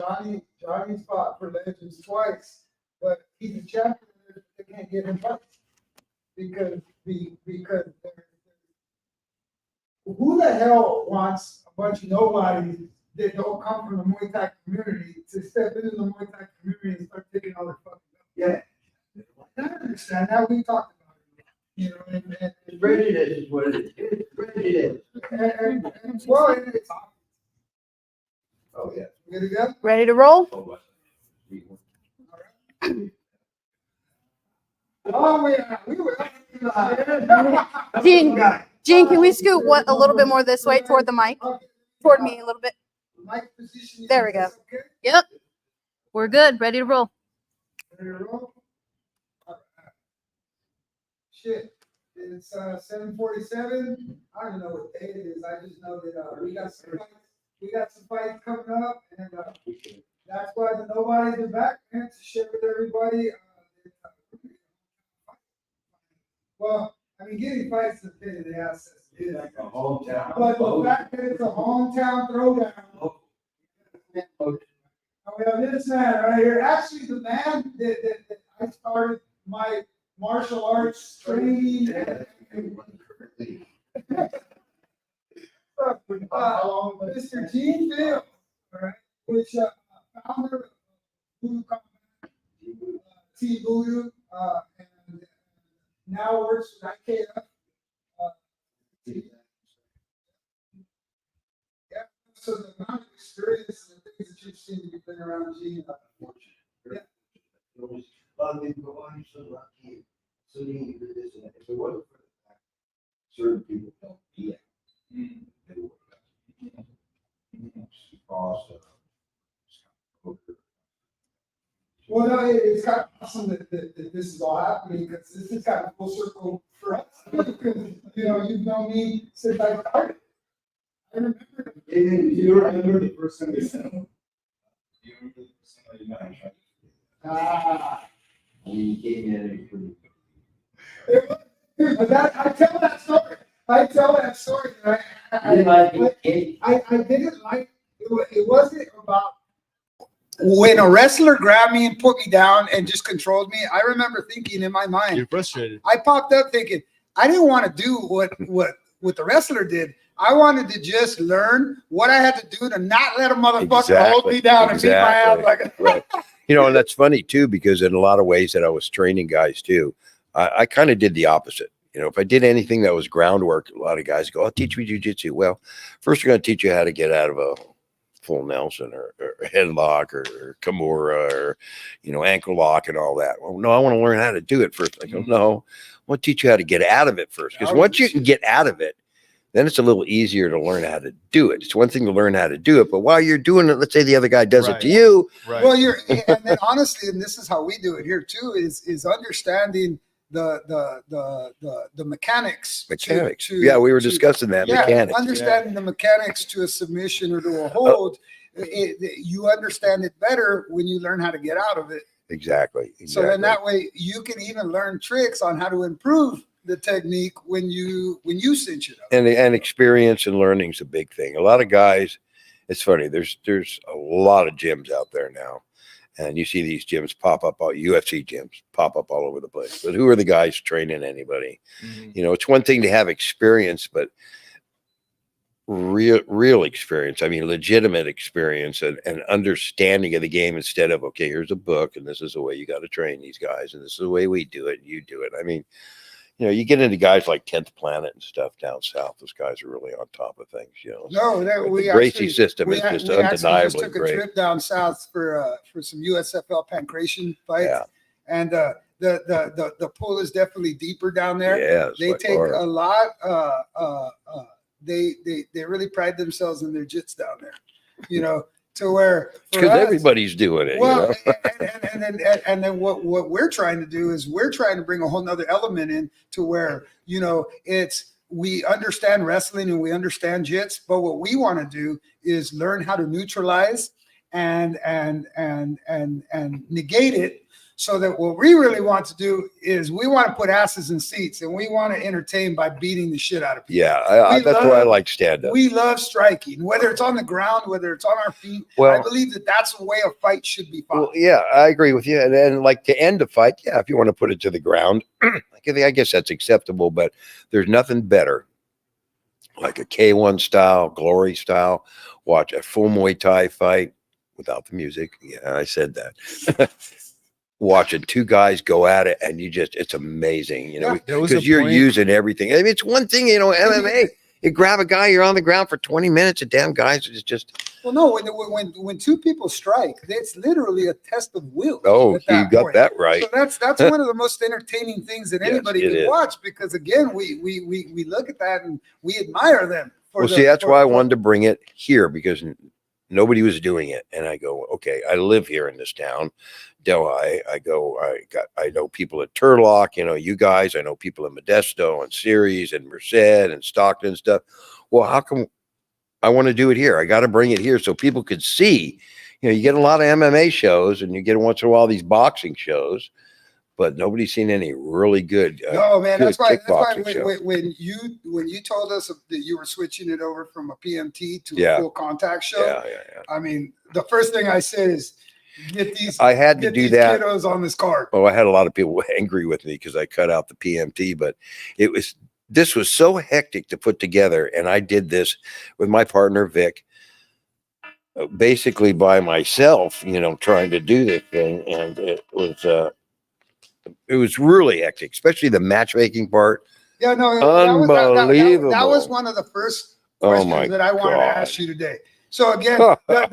Johnny's fought for Legends twice, but he's a champion. They can't get him fights because who the hell wants a bunch of nobodies that don't come from the Muay Thai community to step into the Muay Thai community and start taking all their fucking stuff? Yeah, I understand that. We talked about it, you know, and Readiness is what it is. Readiness. and well, it's oh yeah, we good to go? Ready to roll? Oh, we were. Gene, can we scoot a little bit more this way toward the mic? Toward me a little bit. Mic position. There we go. Okay. Yep. We're good. Ready to roll. Ready to roll? All right. Shit. It's 7:47. I don't even know what day it is. I just know that we got some fights. We got some fights coming up, and that's why the nobody's are back, man, to share with everybody. Well, I mean, getting fights is a pain in the ass. It's like a hometown. But the fact that it's a hometown throwdown. We have this man right here. Actually, the man that I started my martial arts training. Mr. Gene Fields, all right, which founder of Voodoo Combat, Team Voodoo, and now works with IKF. Yeah, so the amount of experience and the things that you've seen to be playing around Gene. Yeah. A lot of people go, oh, you're so lucky. So you do this and that. If it wasn't for the fact, certain people don't be it. They would have. Awesome. Well, no, it's kind of awesome that this is all happening because this is kind of full circle for us. Because, you know, you've known me since I started. I remember. You remember the first time you said him? You remember the first time you met him? When you came in and I tell that story. I didn't like it. Wasn't about when a wrestler grabbed me and put me down and just controlled me. I remember thinking in my mind, you're frustrated. I popped up thinking I didn't want to do what the wrestler did. I wanted to just learn what I had to do to not let a motherfucker hold me down and beat my ass like right. You know, and that's funny too, because in a lot of ways that I was training guys too, I kind of did the opposite. You know, if I did anything that was groundwork, a lot of guys go, "Oh, teach me jujitsu." Well, first we're going to teach you how to get out of a full Nelson or headlock or Kimura or, you know, ankle lock and all that. Well, no, I want to learn how to do it first. I go, no, I want to teach you how to get out of it first. Because once you can get out of it, then it's a little easier to learn how to do it. It's one thing to learn how to do it, but while you're doing it, let's say the other guy does it to you. Right. Well, and then honestly, and this is how we do it here too, is understanding the mechanics. Yeah, we were discussing that. Yeah, mechanics. understanding the mechanics to a submission or to a hold. You understand it better when you learn how to get out of it. Exactly. So then that way you can even learn tricks on how to improve the technique when you cinch it up. And experience and learning is a big thing. A lot of guys, it's funny. There's a lot of gyms out there now. And you see these gyms pop up, UFC gyms pop up all over the place. But who are the guys training anybody? Mm-hmm. You know, it's one thing to have experience, but real experience. I mean, legitimate experience and understanding of the game instead of, okay, here's a book and this is the way you got to train these guys. And this is the way we do it. And you do it. I mean, you know, you get into guys like 10th Planet and stuff down south. Those guys are really on top of things, you know. No, the Gracie system is just undeniably took a great. trip down south for some USFL pancration fights, Yeah. and the pool is definitely deeper down there. Yeah, they take a lot. They really pride themselves in their jits down there, you know. To where because everybody's doing it. Well, you know? and then what we're trying to do is we're trying to bring a whole nother element in to where, you know, we understand wrestling and we understand jits, but what we want to do is learn how to neutralize and negate it So that what we really want to do is we want to put asses in seats and we want to entertain by beating the shit out of people. Yeah, We that's why I love- like stand up. We love striking, whether it's on the ground, whether it's on our feet. Well- I believe that that's the way a fight should be fought. Well, yeah, I agree with you. And then, like, to end a fight, yeah, if you want to put it to the ground, I guess that's acceptable. But there's nothing better, like a K1 style, Glory style. Watch a full Muay Thai fight without the music. Yeah, I said that. Watching two guys go at it, and it's amazing, Yeah, There was a because you're point- using everything. I mean, it's one thing, MMA. You grab a guy, you're on the ground for 20 minutes, and damn guys, it's just. Well, no, when two people strike, it's literally a test of will. Oh, at you got point. that right. So that's one of the most entertaining things that Yes, anybody it can is. watch, because again, we look at that and we admire them. Well, see, that's why I wanted to bring it here, because nobody was doing it, and I go, okay, I live here in this town, Delhi. I know people at Turlock, you guys. I know people in Modesto and Ceres and Merced and Stockton and stuff. Well, how come I want to do it here? I got to bring it here so people could see. You get a lot of MMA shows, and you get once in a while these boxing shows, but nobody's seen any really good. No, man, that's good why kickboxing show. when you told us that you were switching it over from a PMT to Yeah. a full contact show, Yeah. I mean, the first thing I said is get these. I had to get do these that. kiddos on this card. Oh, I had a lot of people angry with me because I cut out the PMT, but this was so hectic to put together. And I did this with my partner, Vic, basically by myself, trying to do this thing. And it was really hectic, especially the matchmaking part. Yeah, no, Unbelievable. That was one of the first Oh questions my that I wanted God. to ask you today. So again, what What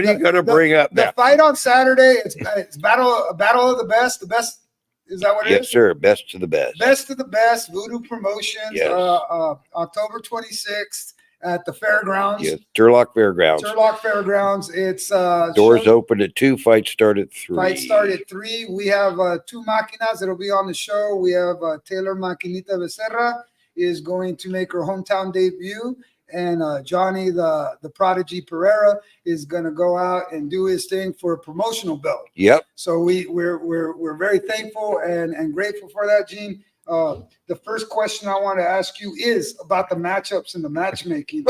are you going to bring up the now? fight on Saturday? It's battle of the best. The best, is that what it is? Yes, sir. Best to the best. Best of the best. Voodoo Promotions. Yes. October 26th at the fairgrounds. Yes, Turlock Fairgrounds. Turlock Fairgrounds. It's Doors open at 2, fight start at 3. Fight start at 3. We have 2 Maquinas that'll be on the show. We have Taylor Maquinita Becerra is going to make her hometown debut, and Johnny the Prodigy Pereira is going to go out and do his thing for a promotional belt. Yep. So we're very thankful and grateful for that, Gene. The first question I want to ask you is about the matchups and the matchmaking.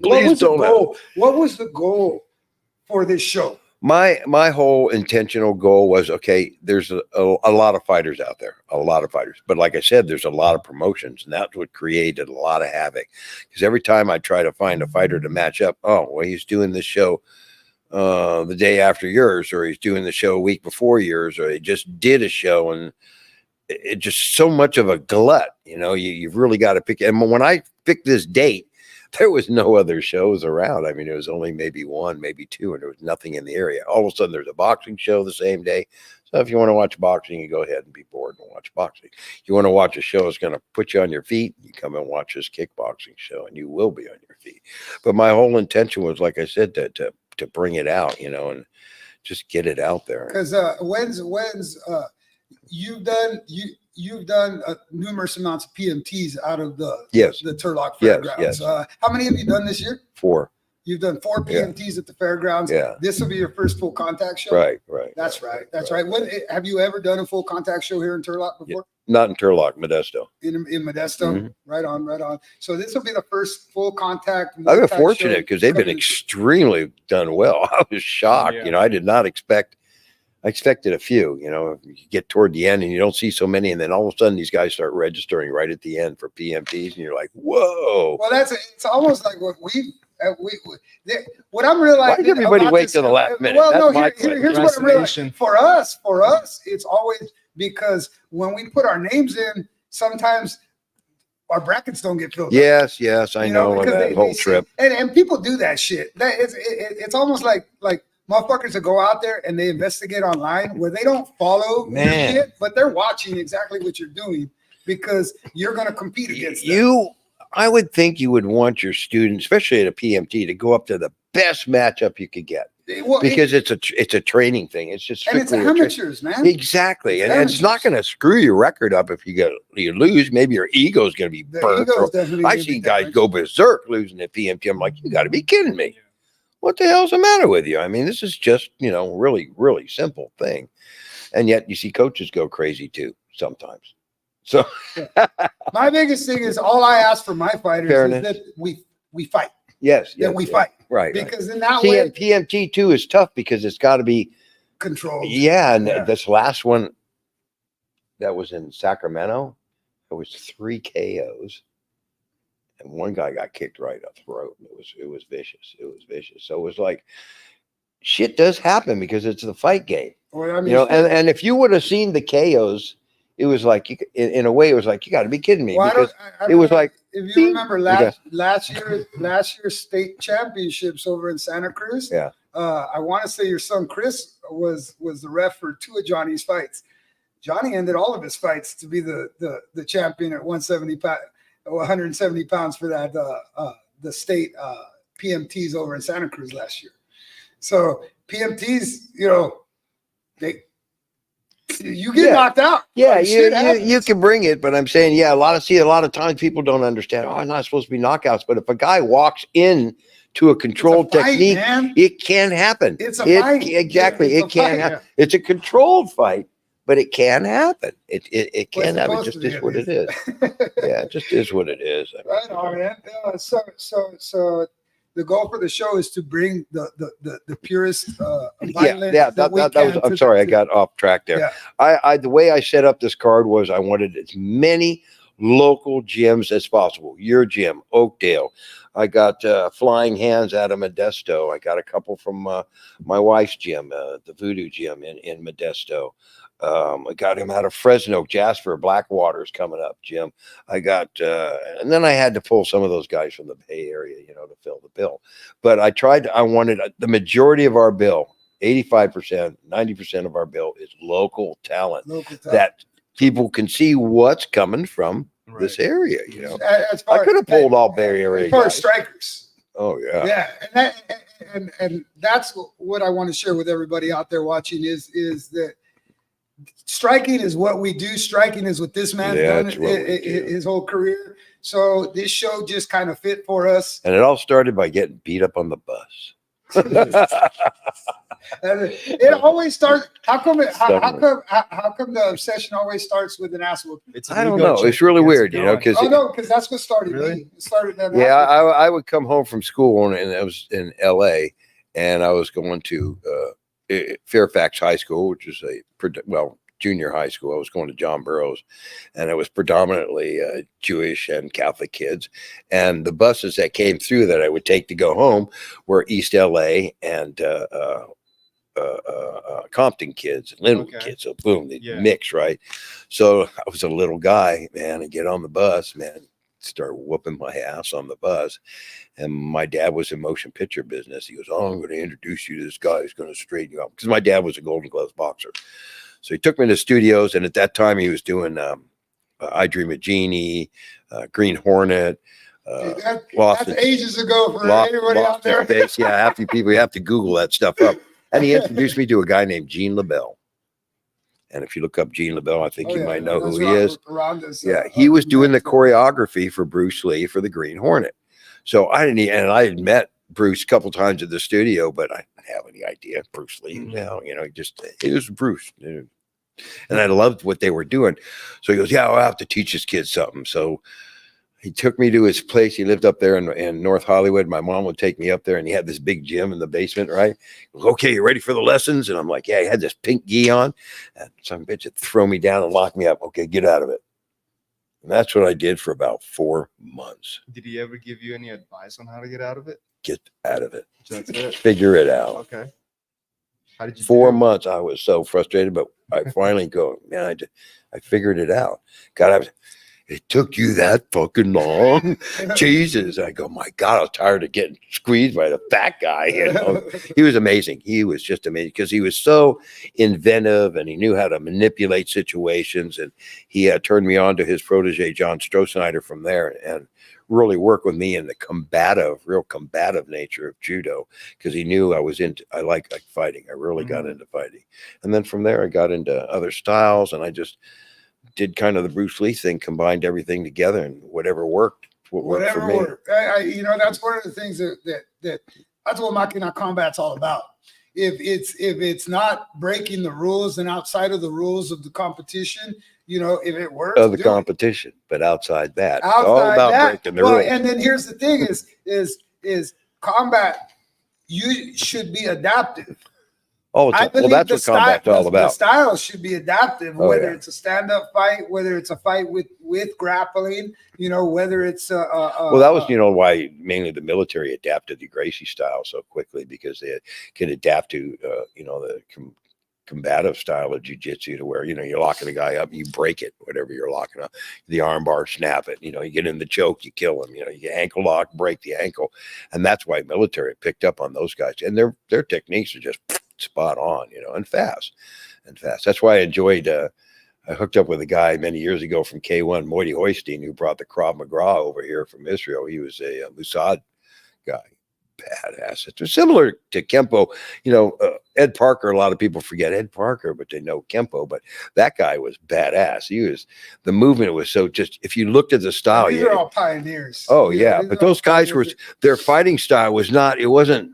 Please don't. What was the goal for this show? My whole intentional goal was, okay, there's a lot of fighters out there, but like I said, there's a lot of promotions, and that's what created a lot of havoc, because every time I try to find a fighter to match up, oh, well, he's doing this show the day after yours, or he's doing the show a week before yours, or he just did a show, and it just so much of a glut, you've really got to pick. And when I picked this date, there was no other shows around. I mean, it was only maybe 1, maybe 2, and there was nothing in the area. All of a sudden, there's a boxing show the same day. So if you want to watch boxing, you go ahead and be bored and watch boxing. You want to watch a show that's going to put you on your feet, you come and watch this kickboxing show, and you will be on your feet. But my whole intention was, like I said, to bring it out, and just get it out there. Because when's you've done numerous amounts of PMTs out of the Turlock Yes, Fairgrounds. yes. How many have you done this year? 4. You've done 4 PMTs at the fairgrounds. Yeah. This will be your first full contact show. Right. That's right. When have you ever done a full contact show here in Turlock before? Not in Turlock, Modesto. In Modesto. Mhm. Right on. So this will be the first full contact. I've been show fortunate because they've been coming- extremely done well. I was shocked. Yeah. I did not expect. I expected a few. You get toward the end and you don't see so many, and then all of a sudden these guys start registering right at the end for PMTs, and you're like, "Whoa!" Well, it's almost like what what I'm realizing. Why did everybody about wait this- till the last minute? Well, That's no, my here's what I'm realizing. For us, it's always because when we put our names in, sometimes our brackets don't get filled. Yes, I know because that whole trip. and people do that shit. It's almost like motherfuckers that go out there and they investigate online where they don't follow your Man. shit, but they're watching exactly what you're doing because you're going to compete against them. I would think you would want your students, especially at a PMT, to go up to the best matchup you could get, Well, because it's a training thing. It's just and it's strictly a amateurs, man. Exactly, and it's not amateurs. going to screw your record up if you lose. Maybe your ego is going to be The burnt. ego's definitely I gonna see be guys damaged. go berserk losing at PMT. I'm like, you got to be kidding me. What the hell's the matter with you? I mean, this is just, really, really simple thing. And yet you see coaches go crazy too sometimes. So My biggest thing is all I ask for my fighters Fairness. is that we fight. yes, That yes, we yes. fight. Right. Because in that See, way, and PMT too is tough because it's got to be, controlled. yeah. And Yeah. this last one that was in Sacramento, it was 3 KOs. And one guy got kicked right up the throat. It was vicious. It was vicious. So it was like, shit does happen because it's the fight game. Well, I mean, You know, and if you would have seen the KOs, it was like, in a way, it was like, you got to be kidding me. well, Because I it was like, if you ding, remember last year's state championships over in Santa Cruz. yeah. I want to say your son Chris was the ref for 2 of Johnny's fights. Johnny ended all of his fights to be the champion at 170 pounds for that the state PMTs over in Santa Cruz last year. So PMTs, you know, you get knocked out. Yeah, Like, shit you happens. can bring it, but I'm saying, yeah, a lot of times people don't understand. Oh, it's not supposed to be knockouts, but if a guy walks in to a controlled It's a fight, technique, man. it can happen. It's a fight. Exactly, It's it a can fight. happen. It's a controlled fight, but it can happen. It Well, can it's happen. It supposed just to be, is at what it least. is. Yeah, it just is what it is. Right on, man. So the goal for the show is to bring the purest violence that we was. can I'm to sorry, I the- got off track there. Yeah. I the way I set up this card was I wanted as many local gyms as possible. Your gym, Oakdale. I got Flying Hands out of Modesto. I got a couple from my wife's gym, the Voodoo Gym in Modesto. I got him out of Fresno, Jasper, Blackwater's coming up, Jim. I got, and then I had to pull some of those guys from the Bay Area, you know, to fill the bill. But I wanted the majority of our bill, 85%, 90% of our bill is local talent local talent. that people can see what's coming from this area, you know. As far I could have pulled all Bay as Area far as guys. strikers. Oh, yeah. Yeah, and that's what I want to share with everybody out there watching is that striking is what we do. Striking is what this man's done That's what we do. his whole career. So this show just kind of fit for us. And it all started by getting beat up on the bus. And it always starts. How come the obsession always starts with an ass whooping? I don't know. It's really weird, you know, because Oh no, because that's what started Really? me. It started that. yeah, I would come home from school and I was in LA and I was going to Fairfax High School, which is junior high school. I was going to John Burroughs and it was predominantly Jewish and Catholic kids. And the buses that came through that I would take to go home were East LA and Compton kids, Linwood kids. So boom, they mix, right? So I was a little guy, man, and get on the bus, man, start whooping my ass on the bus. And my dad was in motion picture business. He goes, "Oh, I'm going to introduce you to this guy who's going to straighten you out." Because my dad was a Golden Gloves boxer. So he took me to studios. And at that time he was doing I Dream of Jeannie, Green Hornet, that's ages ago for everybody out there. Yeah, half you people, you have to Google that stuff up. And he introduced me to a guy named Gene LaBelle. And if you look up Gene LaBelle, I think you might know who he is. He was doing the choreography for Bruce Lee for the Green Hornet. So I had met Bruce a couple times at the studio, but I didn't have any idea Bruce Lee. It was Bruce. And I loved what they were doing. So he goes, "Yeah, I'll have to teach this kid something." So he took me to his place. He lived up there in North Hollywood. My mom would take me up there and he had this big gym in the basement, right? He goes, "Okay, you ready for the lessons?" And I'm like, "Yeah." He had this pink gi on and some bitch would throw me down and lock me up. "Okay, get out of it." And that's what I did for about 4 months. Did he ever give you any advice on how to get out of it? Get out of it. That's it. Figure it out. Okay. How did you 4 do it? months. I was so frustrated, but I finally go, man, I figured it out. God, it took you that fucking long? Jesus. I go, my God, I was tired of getting squeezed by the fat guy. You know? He was amazing. He was just amazing because he was so inventive and he knew how to manipulate situations. And he turned me on to his protege, John Strohsnyder, from there and really worked with me in the real combative nature of judo because he knew I like fighting. I really got into fighting. And then from there, I got into other styles and I just did kind of the Bruce Lee thing, combined everything together and whatever worked. Whatever worked. That's one of the things that's what Maquina Combat's all about. if it's not breaking the rules and outside of the rules of the competition, you know, if it works, Of the do it. competition, but outside that, it's all Outside about that, breaking the well, rules. and then here's the thing: is combat. You should be adaptive. Oh, I well, believe that's the what combat's all the about. style should be adaptive, Oh, whether yeah. it's a stand-up fight, whether it's a fight with grappling, you know, whether it's Well, that was, you know, why mainly the military adapted the Gracie style so quickly, because they can adapt to, you know, the combative style of jujitsu, to where, you know, you're locking a guy up, you break it, whatever you're locking up, the arm bar, snap it, you know, you get in the choke, you kill him, you know, you get ankle lock, break the ankle. And that's why military picked up on those guys, and their techniques are just spot on, you know, and fast. That's why I enjoyed, I hooked up with a guy many years ago from K1, Moity Hoystein, who brought the Krav Maga over here from Israel. He was a Mossad guy. Badass. It's similar to Kempo. You know, Ed Parker, a lot of people forget Ed Parker, but they know Kempo. But that guy was badass. The movement was so, just, if you looked at the style. These are all pioneers. Oh, You know, yeah. these But are all those guys pioneers. their fighting style was not, it wasn't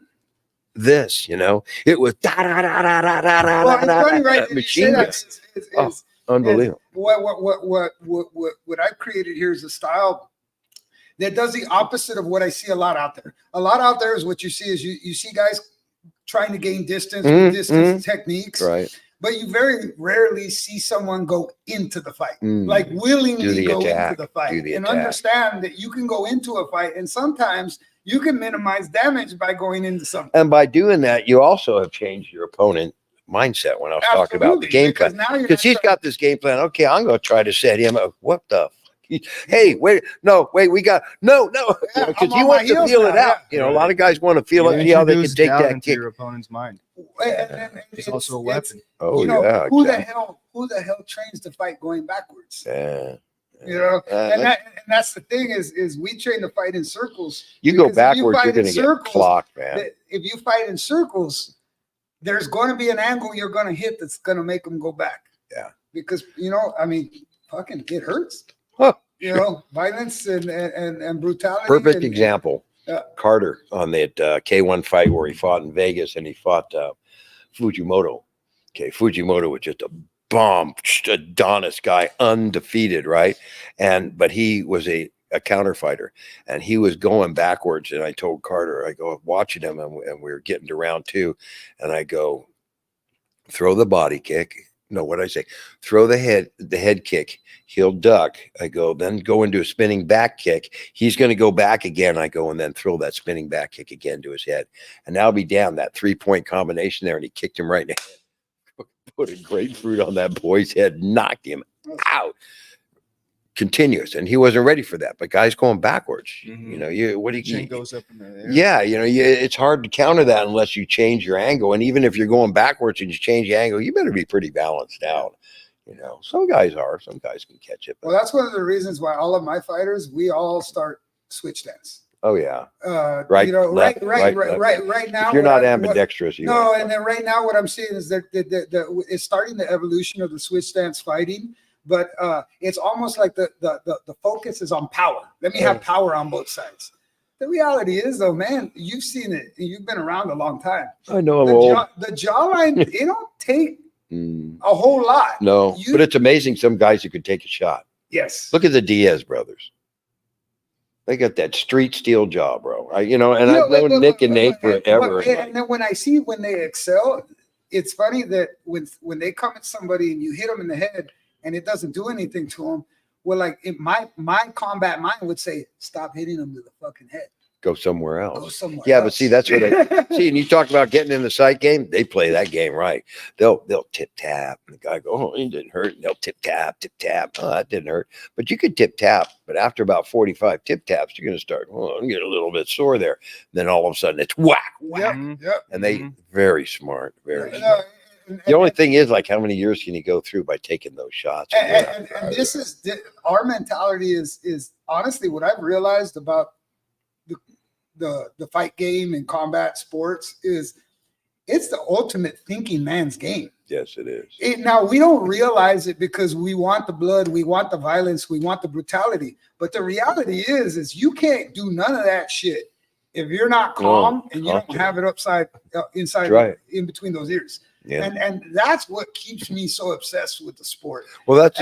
this, you know, it was da da da da da da da. Well, it's funny, right? that you say Machine that guns. is Unbelievable. what I've created here is a style that does the opposite of what I see a lot out there. A lot out there is what you see is you see guys trying to gain distance with distance techniques, Right. but you very rarely see someone go into the fight, Mm. like Do willingly the go attack. into the fight, Do the and attack. understand that you can go into a fight, and sometimes you can minimize damage by going into something. And by doing that, you also have changed your opponent mindset when I was talking about the Absolutely, game because plan. now you're Because not he's trying- got this game plan. Okay, I'm going to try to set him up. What the fuck? Hey, wait, no, wait, we got, no. Yeah, Because I'm you on want my to heels feel now, it out. yeah. You know, a lot of guys want to feel You it, see how they can introduce take doubt that into kick. your opponent's mind. and It's also a it's- weapon. Oh, you know, yeah. who Exactly. the hell trains to fight going backwards? Yeah. You know, and Like, that's the thing is we train to fight in circles. you go because if backwards, fight you're in going to get circles, clocked, man. If you fight in circles, there's going to be an angle you're going to hit that's going to make them go back. Yeah. Because, you know, I mean, fucking, it hurts. Huh. You know, violence and brutality. Perfect example. Yeah. Carter on that K1 fight where he fought in Vegas, and he fought Fujimoto. Okay, Fujimoto was just a bomb, just Adonis guy, undefeated, right? But he was a counter fighter, and he was going backwards. And I told Carter, I go watching him, and we were getting to round 2, and I go, throw the body kick. No, what did I say? Throw the head kick. He'll duck. I go, then go into a spinning back kick. He's going to go back again. I go, and then throw that spinning back kick again to his head. And now be damned, that 3-point combination there, and he kicked him right in the head. Put a grapefruit on that boy's head, knocked him out. Continuous, and he wasn't ready for that. But guys going backwards, Mhm. you know, what do you? Chin goes up in the air. Yeah, you know, it's hard to counter that unless you change your angle. And even if you're going backwards and you change the angle, you better be pretty balanced out. You know, some guys can catch it. Well, that's one of the reasons why all of my fighters, we all start switch stance. Oh yeah, Right, you know, left, right left. now. If you're not what ambidextrous, you no, are. and then right now, what I'm seeing is that it's starting the evolution of the switch stance fighting, but it's almost like the focus is on power. Let me have power on both sides. The reality is, though, man, you've seen it. You've been around a long time. I know I'm old. The jawline, it don't take Mm, a whole lot. no, but it's amazing some guys who could take a shot. Yes. Look at the Diaz brothers. They got that street steel jaw, bro. I've known Nick and Nate forever. And then when I see when they excel, it's funny that when they come at somebody and you hit them in the head and it doesn't do anything to them, well, like my combat mind would say, stop hitting them to the fucking head. Go somewhere else. Go somewhere Yeah, else. but see, that's what I see. And you talk about getting in the sight game. They play that game right. They'll tip tap, and the guy go, "Oh, it didn't hurt." And they'll tip tap. Oh, that didn't hurt. But you could tip tap. But after about 45 tip taps, you're going to start. Oh, I'm getting a little bit sore there. Then all of a sudden, it's whack, whack, Yep. and they very smart, very No, smart. The only thing is, like, how many years can you go through by taking those shots? and this is our mentality is honestly what I've realized about the fight game and combat sports is it's the ultimate thinking man's game. Yes, it is. Now we don't realize it because we want the blood, we want the violence, we want the brutality. But the reality is you can't do none of that shit if you're not calm and you don't constant. have it inside, That's right. in between those ears. Yeah. And that's what keeps me so obsessed with the sport. Well, that's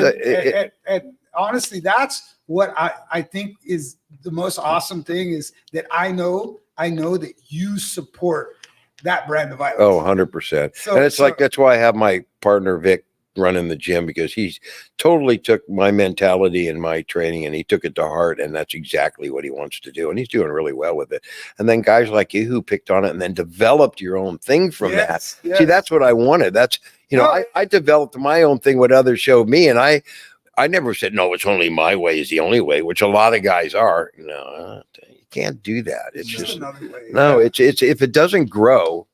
And honestly, that's what I think is the most awesome thing is that I know that you support that brand of violence. Oh, 100%. So- And it's so- like, that's why I have my partner, Vic, running the gym, because he's totally took my mentality and my training and he took it to heart. And that's exactly what he wants to do. And he's doing really well with it. And then guys like you who picked on it and then developed your own thing from that. See, that's what I wanted. That's, I developed my own thing, what others showed me. And I never said, no, it's only my way is the only way, which a lot of guys are. You can't do that. It's just another way. no, it's if it doesn't grow,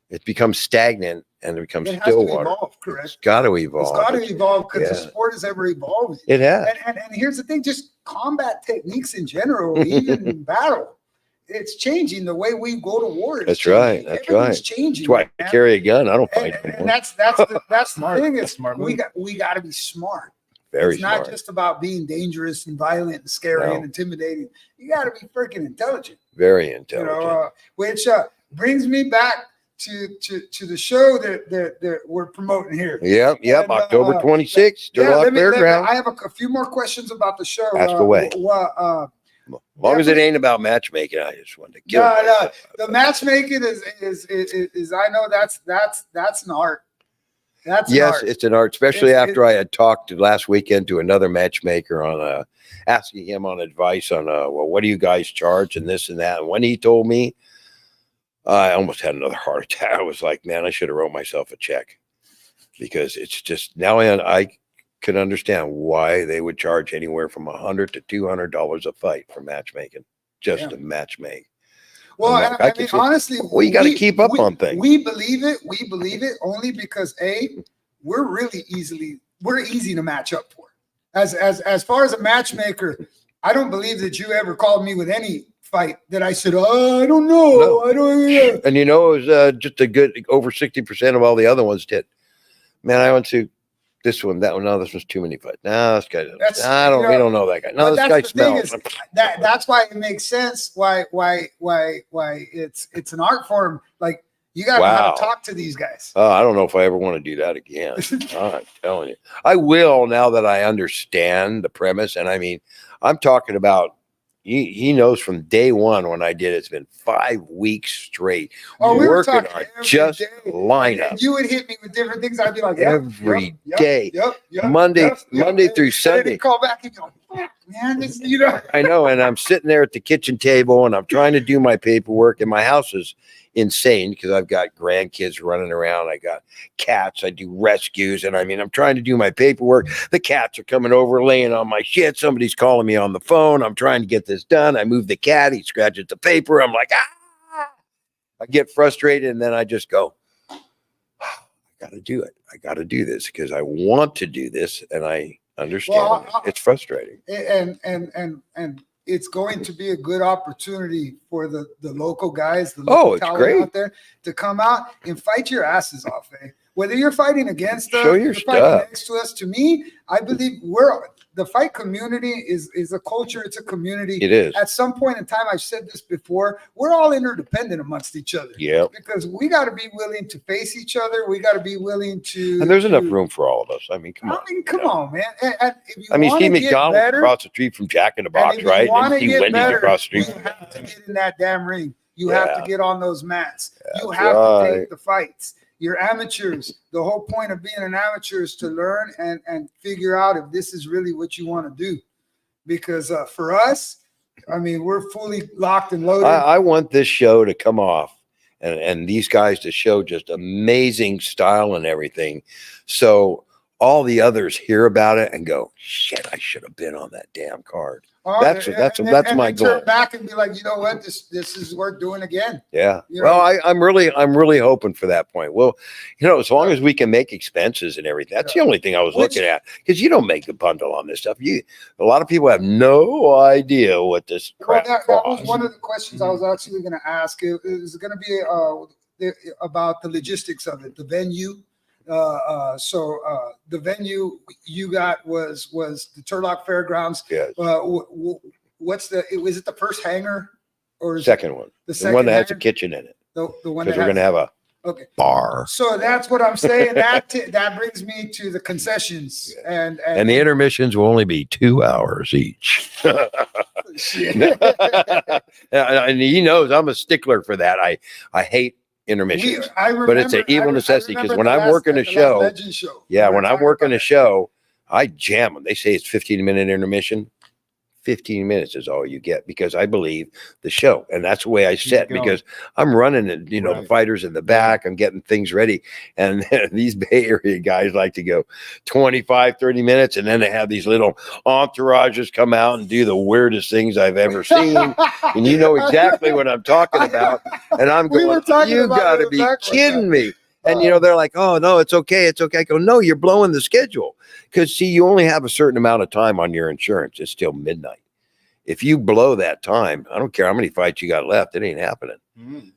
it becomes stagnant and it becomes It has still to water. evolve, correct? It's got to evolve. It's got to evolve because the yeah. sport is ever evolving. It has. And here's the thing, just combat techniques in general, even in battle, it's changing. The way we go to war. That's right. That's right. Changing. That's why I carry a gun. I don't fight And anymore. that's the Smart. thing is Smart we move. got to be smart. Very It's smart. not just about being dangerous and violent and scary No. and intimidating. You got to be freaking intelligent. Very intelligent. Which brings me back to the show that we're promoting here. Yep. And, October 26th, Turlock Fairgrounds. I have a few more questions about the show. Ask away. As long as it ain't about matchmaking, I just wanted to kill myself. The matchmaking is I know that's an art. That's an Yes, art. it's an art, especially It's- after I had talked last weekend to another matchmaker on asking him on advice on well, what do you guys charge and this and that. And when he told me, I almost had another heart attack. I was like, man, I should have wrote myself a check because it's just now I can understand why they would charge anywhere from $100 to $200 a fight for matchmaking, just Yeah. to matchmake. Well, I'm like, I I can mean, see- honestly, Well, you got to keep up on things. We believe it. We believe it only because we're easy to match up for. As far as a matchmaker, I don't believe that you ever called me with any fight that I said, oh, I don't know. No. I don't know. And it was just a good over 60% of all the other ones did. Man, I went to this one, that one. No, this was too many fights. No, this guy. That's- We don't know that guy. No, But this guy that's the thing smells. that's why it makes sense why it's an art form. Like you got to know how Wow. to talk to these guys. Oh, I don't know if I ever want to do that again. I'm telling you, I will now that I understand the premise. And I mean, I'm talking about. He knows from day one when I did it, it's been 5 weeks straight. Oh, we were working talking on every just day. lineup. And you would hit me with different things. I'd be like, yep, Every yep, day. yep, Monday through And then Sunday. he'd call back and go, "Fuck, man, this, you know. I know. And I'm sitting there at the kitchen table and I'm trying to do my paperwork, and my house is insane because I've got grandkids running around. I got cats. I do rescues. And I mean, I'm trying to do my paperwork. The cats are coming over, laying on my shit. Somebody's calling me on the phone. I'm trying to get this done. I move the cat. He scratches the paper. I'm like, ah. I get frustrated and then I just go, I got to do it. I got to do this because I want to do this. And I understand Well, it's frustrating. And it's going to be a good opportunity for the local guys, the Oh, local it's talent great. out there to come out and fight your asses off, eh? Whether you're fighting against us, Show your you're fighting stuff. next to us. To me, I believe the fight community is a culture. It's a community. It is. At some point in time, I've said this before, we're all interdependent amongst each other. Yep. Because we got to be willing to face each other. We got to be willing to. And there's enough to- room for all of us. I mean, come on. I mean, come on, man. And if you I mean, wanna Steve get McDonald's better, across the street from Jack in the and Box, if you right? wanna And Steve get Wendy's better, across the you street. have to get in that damn ring. You have Yeah. to get on those mats. You That's have to right. take the fights. You're amateurs. The whole point of being an amateur is to learn and figure out if this is really what you want to do. Because for us, I mean, we're fully locked and loaded. I want this show to come off and these guys to show just amazing style and everything. So all the others hear about it and go, shit, I should have been on that damn card. That's my and goal. turn back and be like, you know what, this is worth doing again. Yeah. You Well, know? I'm really hoping for that point. Well, as long as we can make expenses and everything, that's the only thing I was looking at. Because you don't make a bundle on this stuff. A lot of people have no idea what this Well, crap that was costs. one of the questions I was actually going to ask. It was going to be about the logistics of it, the venue. So the venue you got was the Turlock Fairgrounds. Yes. Is it the first hangar or is it Second one. the The second one that has a hangar? kitchen in it. The one Because that we're gonna has, have a okay. bar. So that's what I'm saying. That brings me to the concessions And the intermissions will only be 2 hours each. shit. And he knows I'm a stickler for that. I hate intermissions. I remember, But it's an evil necessity, because when I'm working a show, Legend show. yeah, we were when I'm talking working about a show, I jam them. They say it's 15-minute intermission. 15 minutes is all you get, because I believe the show. And that's the way I sit, going. because I'm running it, the Right. fighters in the back, I'm getting things ready. And these Bay Area guys like to go 25, 30 minutes. And then they have these little entourages come out and do the weirdest things I've ever seen. And you know exactly what I'm talking about. And I'm We going, were talking you about got it to be back one kidding time. me. And, they're like, oh, no, it's okay. It's okay. I go, no, you're blowing the schedule. Because, see, you only have a certain amount of time on your insurance. It's till midnight. If you blow that time, I don't care how many fights you got left, it ain't happening. Mm.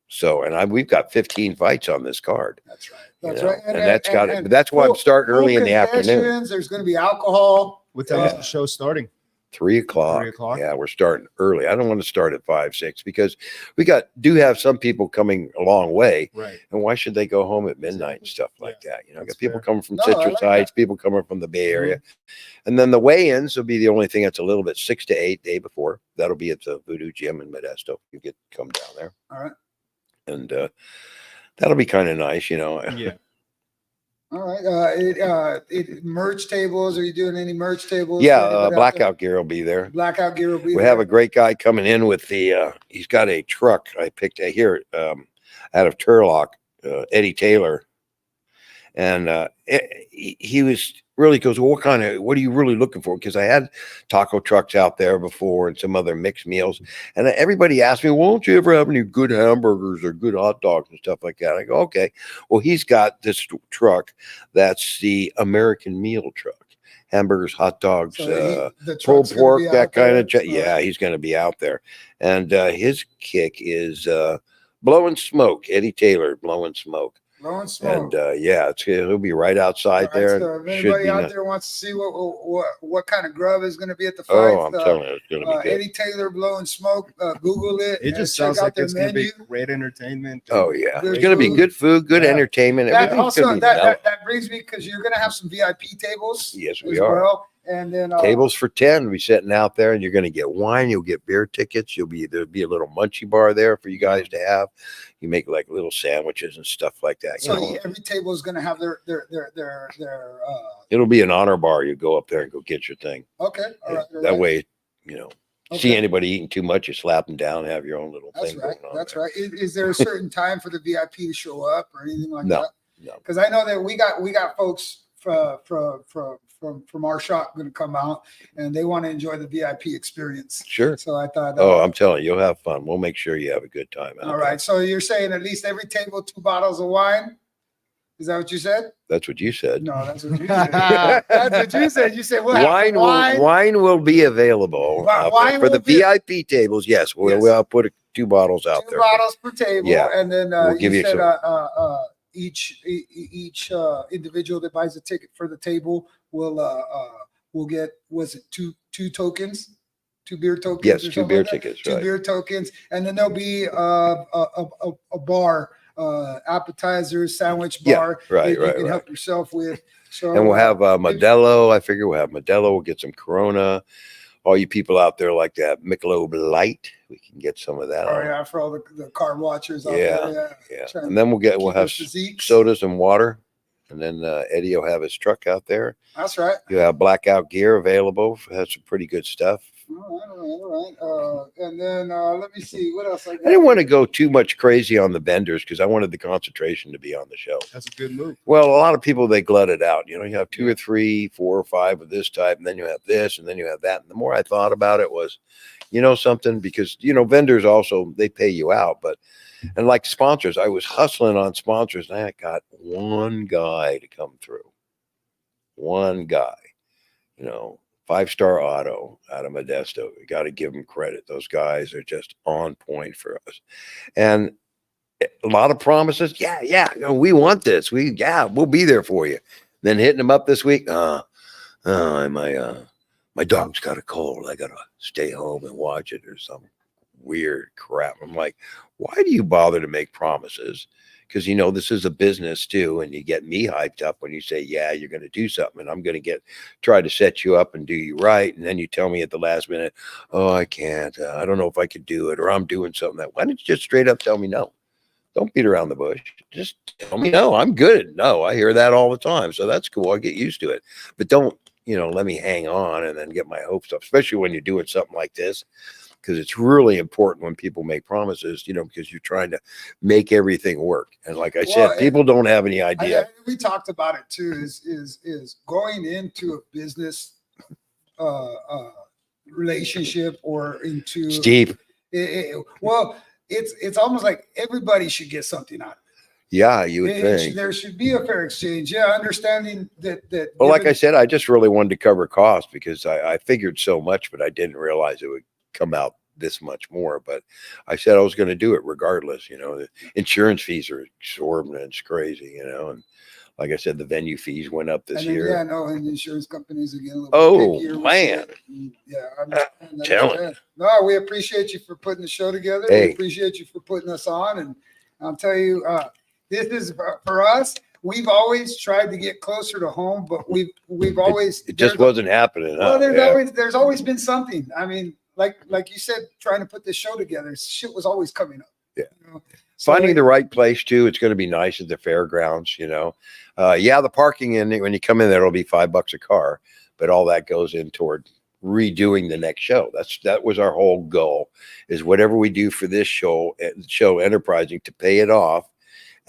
So, and we've got 15 fights on this card. That's right. you That's know, right. And that's got it. But that's why I'm starting early in the afternoon. There's going to be alcohol. What time is the show starting? 3 o'clock. 3 o'clock? Yeah, we're starting early. I don't want to start at 5, 6, because we do have some people coming a long way. Right. And why should they go home at midnight and stuff like that? I got That's people fair. coming from No, I Citrus like Heights, people coming from the Bay Area. And then the weigh-ins will be the only thing that's a little bit 6 to 8 day before. That'll be at the Voodoo Gym in Modesto. You get to come down there. All right. And that'll be kind of nice, Yeah. All right. Merch tables. Are you doing any merch tables? Yeah, for anybody out there? Blackout Gear will be there. Blackout gear will be We there. have a great guy coming in with he's got a truck I picked here out of Turlock, Eddie Taylor. And he was really goes, well, what are you really looking for? Because I had taco trucks out there before and some other mixed meals. And everybody asked me, well, don't you ever have any good hamburgers or good hot dogs and stuff like that? I go, okay. Well, he's got this truck that's the American meal truck. Hamburgers, hot dogs, So the pulled truck's gonna pork, be that out there. kind of. Yeah, he's going to be out there. And his kick is blowing smoke. Eddie Taylor, blowing smoke. Blowing smoke. And yeah, he'll be right outside All right, there. so if Should anybody be out nice. there wants to see what kind of grub is going to be at the fight, Oh, I'm telling you, it's going to be good. Eddie Taylor blowing smoke. Google it. It just check sounds out like their it's going to be menu. great entertainment. Oh yeah, Good it's going to be food. good food, good Yeah. entertainment. That Everything's also going to be mellow. that brings me, because you're going to have some VIP tables. Yes, as we are. well. And then Tables for 10. We'll be sitting out there, and you're going to get wine. You'll get beer tickets. There'll be a little munchie bar there for you guys to have. You make like little sandwiches and stuff like that. So every table is going to have their It'll be an honor bar. You go up there and go get your thing. okay. All right. all That right. way, see Okay. anybody eating too much, you slap them down, have your own little That's thing right. going on. That's there. right. Is there a certain time for the VIP to show up or anything like No, that? no. Because I know that we got folks from our shop going to come out, and they want to enjoy the VIP experience. Sure. So I thought. Oh, I'm telling you, you'll have fun. We'll make sure you have a good time. out all there. right. So you're saying at least every table 2 bottles of wine? Is that what you said? That's what you said. No, that's what you said. That's what you said. You said we'll have Wine will be available Wine for the will be- VIP tables. Yes, we'll Yes. put 2 bottles out 2 there. bottles per table. Yeah. And then We'll give you you said some- each individual that buys a ticket for the table will get, was it two tokens? 2 beer tokens? Yes, or 2 something beer like that? tickets. 2 Right. beer tokens, and then there'll be a bar, appetizers, sandwich Yeah, bar right, that you right, can right. help yourself with. So And we'll have Modelo. I figure we'll have Modelo. We'll get some Corona. All you people out there like that Michelob Light, we can get some of that. oh on. yeah, for all the carb watchers out Yeah, there. Yeah. Trying And then we'll Keep have their physiques. sodas and water. And then Eddie will have his truck out there. That's right. You have blackout gear available. Has some pretty good stuff. All right. And then let me see what else I got. I didn't want to go too much crazy on the vendors because I wanted the concentration to be on the show. That's a good move. Well, a lot of people, they glut it out. You have 2 or 3, 4 or 5 of this type, and then you have this, and then you have that. And the more I thought about it was, something, because, vendors also, they pay you out. And like sponsors, I was hustling on sponsors, and I got one guy to come through. One guy, 5-Star Auto out of Modesto. We got to give them credit. Those guys are just on point for us. And a lot of promises. Yeah, we want this. We'll be there for you. Then hitting them up this week. My dog's got a cold. I got to stay home and watch it or something. weird crap. I'm like, why do you bother to make promises? Because you know this is a business too, and you get me hyped up when you say, yeah, you're going to do something, and I'm going to try to set you up and do you right, and then you tell me at the last minute, oh, I can't, I don't know if I could do it, or I'm doing something that. Why don't you just straight up tell me no? Don't beat around the bush. Just tell me no. I'm good. No, I hear that all the time, so that's cool. I get used to it, but don't let me hang on and then get my hopes up, especially when you're doing something like this. Because it's really important when people make promises, because you're trying to make everything work. And like I said, people don't have any idea. We talked about it too. Is going into a business relationship or into Steve. Well, it's almost like everybody should get something out of it. Yeah, you would think there should be a fair exchange. Yeah, understanding that. Well, like I said, I just really wanted to cover costs because I figured so much, but I didn't realize it would come out this much more. But I said I was going to do it regardless. The insurance fees are exorbitant. It's crazy, and like I said, the venue fees went up this year. Yeah, no, and insurance companies again. Oh man, yeah, I'm telling. No, we appreciate you for putting the show together. Hey. We appreciate you for putting us on, and I'll tell you, this is for us. We've always tried to get closer to home, but we've always it just wasn't happening. Well, there's always been something. I mean, like you said, trying to put this show together, shit was always coming up. Yeah. Finding the right place too. It's going to be nice at the fairgrounds, yeah, the parking when you come in there, it'll be $5 a car, but all that goes in toward redoing the next show. That was our whole goal, is whatever we do for this show Enterprising, to pay it off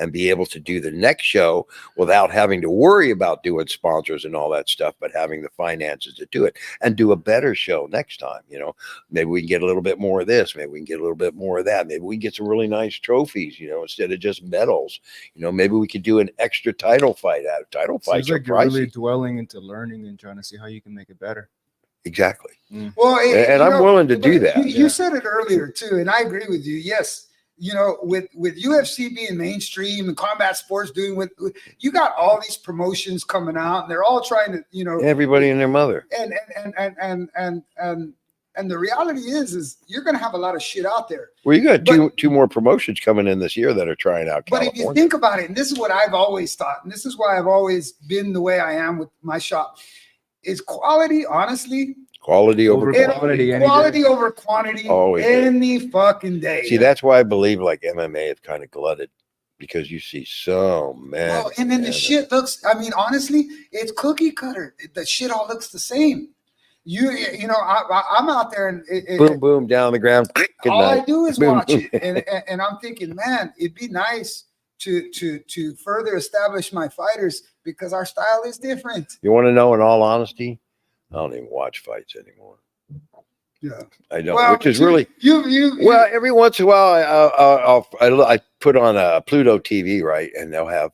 and be able to do the next show without having to worry about doing sponsors and all that stuff, but having the finances to do it and do a better show next time. Maybe we can get a little bit more of this. Maybe we can get a little bit more of that. Maybe we can get some really nice trophies, instead of just medals. Maybe we could do an extra title fight out of title fights. Seems like you're really dwelling into learning and trying to see how you can make it better. Exactly. Well, and I'm willing to do that. You said it earlier too, and I agree with you. Yes. With UFC being mainstream and combat sports doing with you got all these promotions coming out, and they're all trying to, everybody and their mother. And the reality is you're going to have a lot of shit out there. Well, you got two more promotions coming in this year that are trying out California. But if you think about it, and this is what I've always thought, and this is why I've always been the way I am with my shop, is quality, honestly. Quality over quantity. Quality over quantity any fucking day. See, that's why I believe like MMA have kind of glutted, because you see so many. Well, and then the shit looks, I mean, honestly, it's cookie cutter. The shit all looks the same. I'm out there and boom, boom, down the ground. All I do is watch it. And I'm thinking, man, it'd be nice to further establish my fighters, because our style is different. You want to know, in all honesty, I don't even watch fights anymore. Yeah, I don't, which is really you. Well, every once in a while, I put on a Pluto TV, right, and they'll have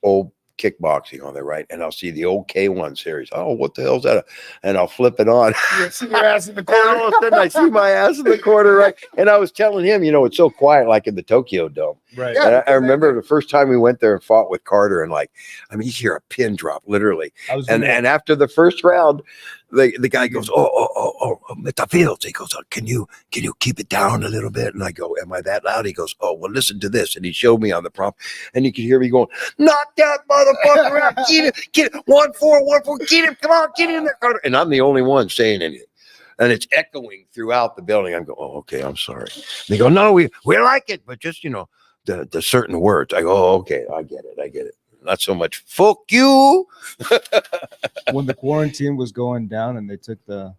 old kickboxing on there, right, and I'll see the old K1 series. Oh, what the hell's that? And I'll flip it on. You see your ass in the corner. And all of a sudden, I see my ass in the corner, right? And I was telling him, it's so quiet, like in the Tokyo Dome. Right. Yeah, and I remember the first time we went there and fought with Carter, and you hear a pin drop, literally. And after the first round, the guy goes, oh, Mr. Fields. He goes, can you keep it down a little bit? And I go, am I that loud? He goes, oh, well, listen to this. And he showed me on the prompt, and you could hear me going, knock that motherfucker out. Get it. 1-4, get him. Come on, get in there, Carter. And I'm the only one saying anything. And it's echoing throughout the building. I'm going, oh, okay, I'm sorry. And they go, no, we like it, but just, the certain words. I go, oh, okay, I get it. Not so much, fuck you. When the quarantine was going down and they took the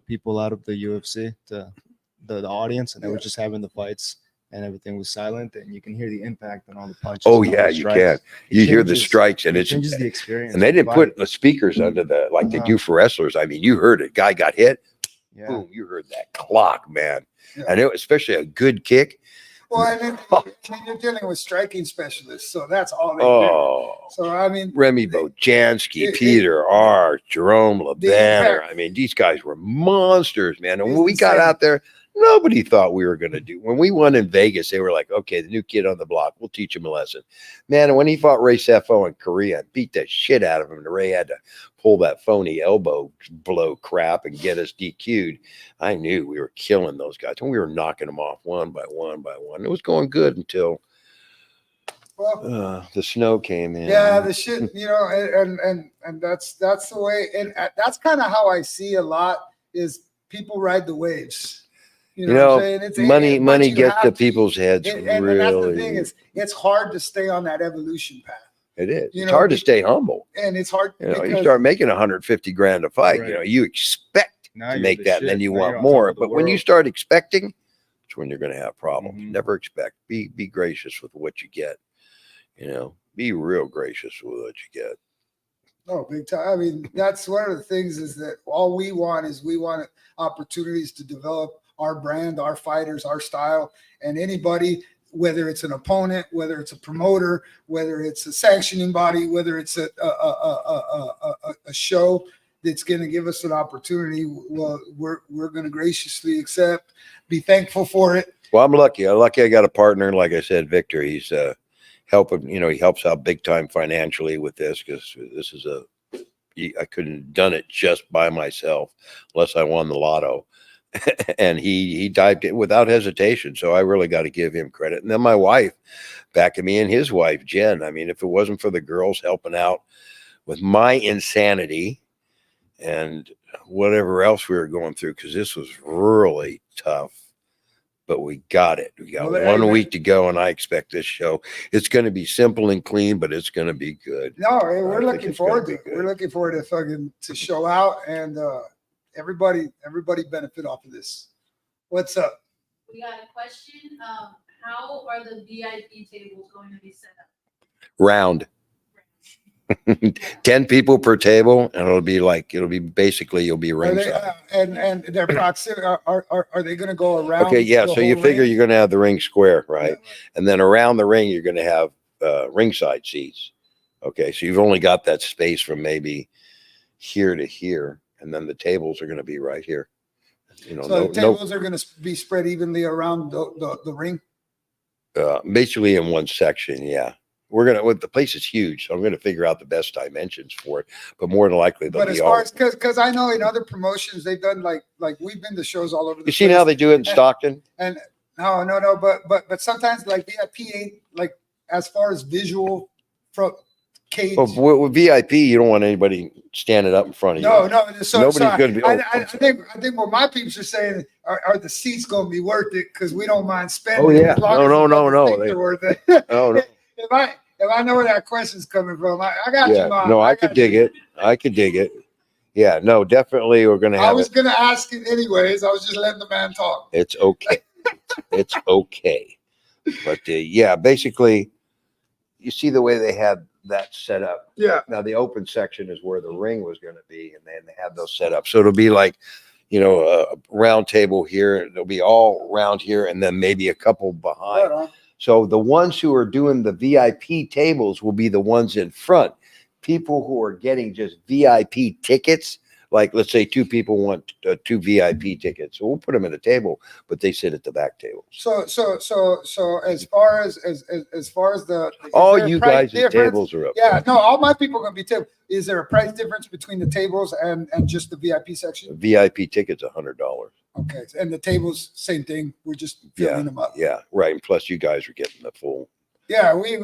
people out of the UFC, the audience, and they were just having the fights, and everything was silent, and you can hear the impact on all the punches. Oh yeah, you can. You hear the strikes, and it changes the experience. And they didn't put the speakers under like they do for wrestlers. I mean, you heard it. Guy got hit. Yeah. Boom! You heard that clock, man. Yeah. And especially a good kick. Well, and then you're dealing with striking specialists, so that's all they do. So I mean, Remy Bojanski, Peter Arch, Jerome LeBanner. I mean, these guys were monsters, man. And when we got out there, Nobody thought we were going to do. When we won in Vegas, they were like, okay, the new kid on the block, we'll teach him a lesson. Man, and when he fought Ray Sefo in Korea and beat the shit out of him, and Ray had to pull that phony elbow blow crap and get us DQ'd, I knew we were killing those guys. And we were knocking them off one by one by one. It was going good until Well, the snow came in. yeah, the shit, you know, and that's the way, and that's kind of how I see a lot is people ride the waves. You what know, I'm saying? It's, money but you gets have to people's heads and really. that's the thing is, it's hard to stay on that evolution path, It is. you It's know, hard to stay humble. and it's hard. You know, you because- start making 150 grand a fight. Right. You know, you expect Now to you're make the that, and then shit. you Now want you're on more. top of the But when you world. start expecting, it's when you're going to have problems. Mhm. Never expect. Be gracious with what you get. You know, be real gracious with what you get. Oh, big time. I mean, that's one of the things is that all we want is we want opportunities to develop our brand, our fighters, our style, and anybody, whether it's an opponent, whether it's a promoter, whether it's a sanctioning body, whether it's a show that's going to give us an opportunity, well, we're going to graciously accept, be thankful for it. Well, I'm lucky. I got a partner. Like I said, Victor, he's helping, you know, he helps out big time financially with this because this is I couldn't have done it just by myself unless I won the lotto. And he dived in without hesitation. So I really got to give him credit. And then my wife backing me and his wife, Jen. I mean, if it wasn't for the girls helping out with my insanity and whatever else we were going through, because this was really tough. But we got it. We got Well, one hey, week to go, and I expect this show. It's going to be simple and clean, but it's going to be good. No, hey, I we're think looking it's gonna forward be to it. good. We're looking forward to show out and everybody benefit off of this. What's up? We got a question. How are the VIP tables going to be set up? Round. 10 people per table, and it'll be basically you'll be Are they, ringside. and their proximity are they going to go around? Okay, yeah. the So you whole figure ring? you're going to have the ring square, Yeah, right? And then around the ring, you're going to have ringside seats. Okay, so you've only got that space from maybe here to here, and then the tables are going to be right here. You know, So the tables are going to be spread evenly around the ring. basically in one section. Yeah, the place is huge, so I'm gonna figure out the best dimensions for it. But more than likely, they'll But be as all. far as because I know in other promotions they've done like we've been to shows all over the You seen how they do it in Stockton? and no, but sometimes like VIP ain't like as far as visual from cage. Well, with VIP, you don't want anybody standing up in front of you. No. So Nobody's gonna be- I think what my peeps are saying are the seats going to be worth it because we don't mind spending. Oh, yeah. as long No, as no, the no, no. seats are worth it. Oh no, If I know where that question's coming from, I got yeah, you, Mom. no, I got could dig you. it. I could dig it. Yeah, no, definitely, we're gonna I have was it. going to ask it anyways. I was just letting the man talk. It's okay. It's okay. But yeah, basically, you see the way they had that set up. Yeah. Now the open section is where the ring was going to be, and then they have those set up. So it'll be like, you know, a round table here. And it'll be all round here, and then maybe a couple behind. Right on. So the ones who are doing the VIP tables will be the ones in front. People who are getting just VIP tickets, like let's say two people want 2 VIP tickets, so we'll put them at a table, but they sit at the back table. So as far as the is All there a you price guys' difference? tables are up. Yeah, no, all my people are gonna be table. Is there a price difference between the tables and just the VIP section? VIP tickets $100. Okay, and the tables, same thing. We're just Yeah, filling them up. yeah, right. And plus, you guys are getting the full. Yeah, we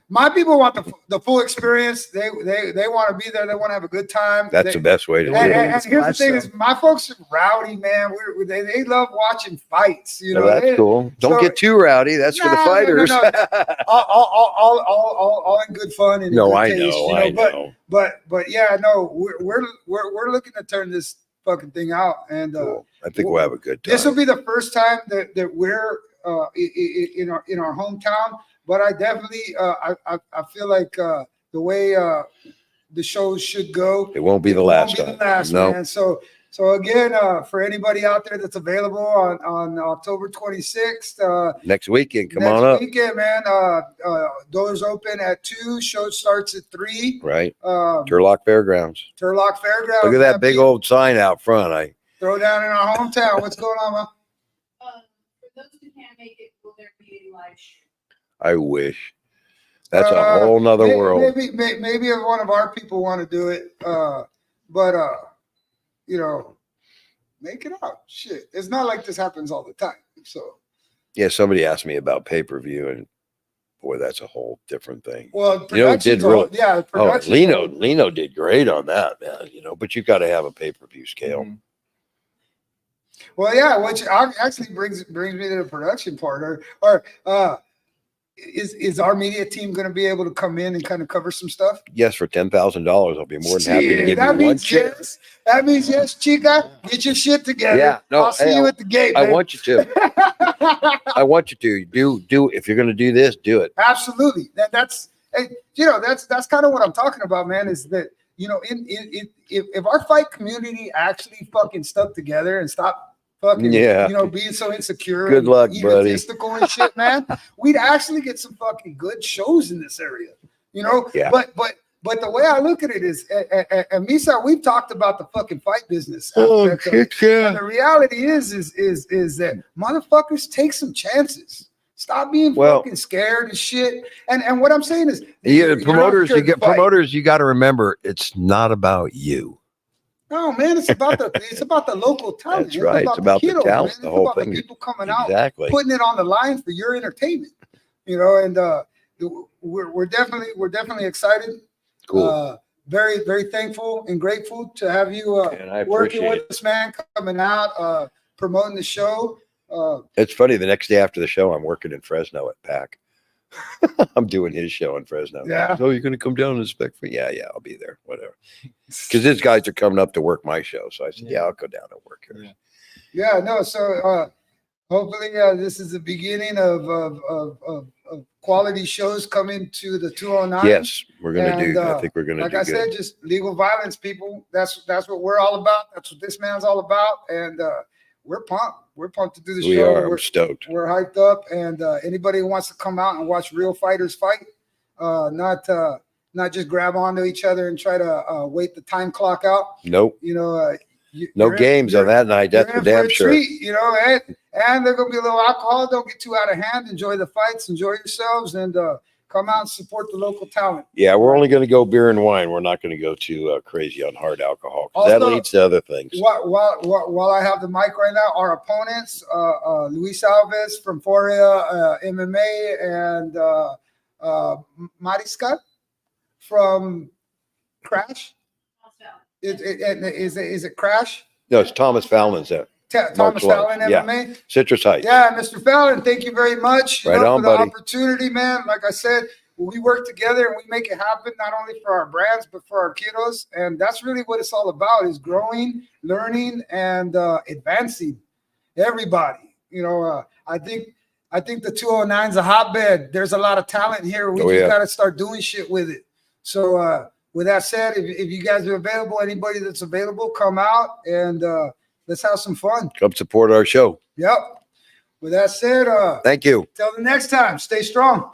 my people want the full experience. They want to be there. They want to have a good time. That's the best way to do And, it. and here's the thing: is my folks are rowdy, man. They love watching fights. You know, Well, that's cool. Don't so- get too rowdy. That's for the No, no, fighters. no, all in good fun and in No, good I taste, know, you I But know. but yeah, no, we're looking to turn this fucking thing out, and Cool. I think we'll have a good time. this will be the first time that we're in our hometown. But I definitely I feel like the way the shows should go. It won't be the It last won't be time. the last, No. man. So again, for anybody out there that's available on October 26th, Next weekend, come next on up. weekend, man. Doors open at 2. Show starts at 3. Right. Turlock Turlock Fairgrounds. Fairgrounds. Look at man. that big old sign out front. Throw down in our hometown. What's going on, man? For those who can't make it, will there be a live stream? I wish. That's a whole nother world. Maybe if one of our people want to do it, but you know, make it out. Shit, it's not like this happens all the time. So Yeah, somebody asked me about pay-per-view, and boy, that's a whole different thing. well, You know, it did production's a whole- yeah, Oh, production. Lino did great on that, man. You know, but you got to have a pay-per-view scale. Mhm. Well, yeah, which actually brings me to the production part, or is our media team going to be able to come in and kind of cover some stuff? Yes, for $10,000, I'll be more than happy to Shit, give that you one means chair. yes. That means yes, Chica. Get your shit together. Yeah, no, I'll see hey, you at the gate. I babe. want you to. I want you to do. If you're going to do this, do it. Absolutely. That's that's kind of what I'm talking about, man. Is that if our fight community actually fucking stuck together and stopped fucking being so insecure, Good and luck, buddy. egotistical and shit, man, we'd actually get some fucking good shows in this area. Yeah. But the way I look at it is, and Misa, we've talked about the fucking fight business. Oh, aspect of it. And the reality is that motherfuckers take some chances. Stop being fucking scared and shit. And what I'm saying is, Promoters. You get fight. promoters. You got to remember, it's not about you. No, man, it's about the local talent. That's right. It's about the kiddos, talent. man. The It's whole about thing. the people coming out, Exactly. putting it on the line for your entertainment. And we're definitely excited. Cool. Very, very thankful and grateful to have you And I working appreciate with it. us, man, coming out, promoting the show. It's funny. The next day after the show, I'm working in Fresno at PAC. I'm doing his show in Fresno. Yeah. So you're going to come down and inspect me? Yeah, I'll be there. Whatever. Because these guys are coming up to work my show. So I said, yeah, I'll go down and work here. Yeah, no. So hopefully this is the beginning of quality shows coming to the 209. Yes, we're going to And, do. I think we're going to like do I good. said, just legal violence, people. That's what we're all about. That's what this man's all about. And we're pumped. We're pumped to do the We show. are. I'm stoked. We're hyped up. And anybody who wants to come out and watch real fighters fight, not just grab onto each other and try to wait the time clock out. Nope. No No games on that night. That's for damn sure. Treat, and there's gonna be a little alcohol. Don't get too out of hand. Enjoy the fights. Enjoy yourselves, and come out and support the local talent. Yeah, we're only going to go beer and wine. We're not going to go too crazy on hard alcohol, 'cause that Also, leads to other things. While I have the mic right now, our opponents, Luis Alves from Foria MMA and Mariscal from Crash. Is it Crash? No, it's Thomas Fallon's at Thomas Fallon Yeah. MMA. Citrus Heights. Yeah, Mr. Fallon, thank you very much Right on, for the buddy. opportunity, man. Like I said, we work together and we make it happen, not only for our brands, but for our kiddos. And that's really what it's all about, is growing, learning, and advancing everybody. I think the 209 is a hotbed. There's a lot of talent here. We just got to start doing shit with it. So with that said, if you guys are available, anybody that's available, come out and let's have some fun. Come support our show. Yep. With that said, Thank you. till the next time, stay strong.